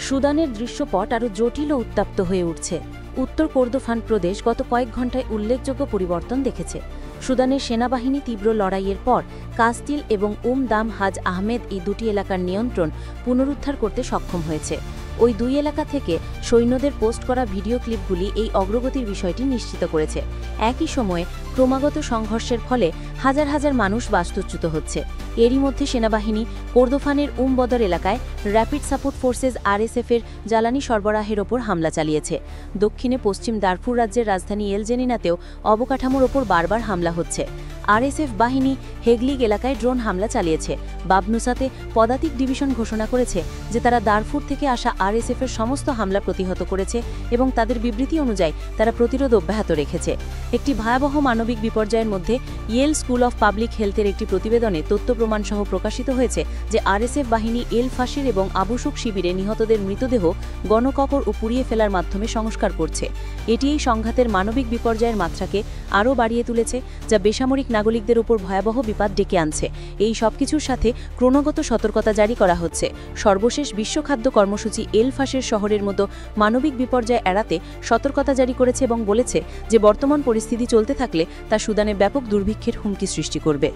সুদানের দৃশ্যপট আরও জটিল ও উত্তপ্ত হয়ে উঠছে। উত্তর কোরদোফান প্রদেশ গত কয়েক ঘণ্টায় উল্লেখযোগ্য পরিবর্তন দেখেছে। সুদানের সেনাবাহিনী তীব্র লড়াইয়ের পর কাস্তিল এবং দাম হাজ আহমেদ এই দুটি এলাকার নিয়ন্ত্রণ পুনরুদ্ধার করতে সক্ষম হয়েছে। ওই দুই এলাকা থেকে সৈন্যদের পোস্ট করা ভিডিও ক্লিপগুলি এই অগ্রগতির বিষয়টি নিশ্চিত করেছে। একই সময়ে ক্রমাগত সংঘর্ষের ফলে হাজার হাজার মানুষ বাস্তুচ্যুত হচ্ছে। এরই মধ্যে সেনাবাহিনী কোরদোফানের বদর এলাকায় র্যাপিড সাপোর্ট ফোর্সেস আরএসএফের জ্বালানি সরবরাহের ওপর হামলা চালিয়েছে। দক্ষিণে পশ্চিম দারফুর রাজ্যের রাজধানী এলজেনিনাতেও অবকাঠামোর ওপর বারবার হামলা হচ্ছে। আরএসএফ বাহিনী হেগলিগ এলাকায় ড্রোন হামলা চালিয়েছে। বাবনুসাতে পদাতিক ডিভিশন ঘোষণা করেছে যে তারা দারফুর থেকে আসা আরএসএফের সমস্ত হামলা প্রতিহত করেছে এবং তাদের বিবৃতি অনুযায়ী তারা প্রতিরোধ অব্যাহত রেখেছে। একটি ভয়াবহ মানবিক বিপর্যয়ের মধ্যে ইয়েল স্কুল অফ পাবলিক হেলথের একটি প্রতিবেদনে তথ্য প্রমাণ সহ প্রকাশিত হয়েছে যে আরএসএফ বাহিনী এল ফাশির এবং আবুসুক শিবিরে নিহতদের মৃতদেহ গণকবর ও পুড়িয়ে ফেলার মাধ্যমে সংস্কার করছে। এটি এই সংঘাতের মানবিক বিপর্যয়ের মাত্রাকে আরও বাড়িয়ে তুলেছে, যা বেসামরিক নাগরিকদের উপর ভয়াবহ বিপদ ডেকে আনছে। এই সবকিছুর সাথে ক্রমাগত সতর্কতা জারি করা হচ্ছে। সর্বশেষ বিশ্ব খাদ্য কর্মসূচি এল ফাশের শহরের মতো মানবিক বিপর্যয় এড়াতে সতর্কতা জারি করেছে এবং বলেছে যে বর্তমান পরিস্থিতি চলতে থাকলে তা সুদানে ব্যাপক দুর্ভিক্ষের হুমকি সৃষ্টি করবে।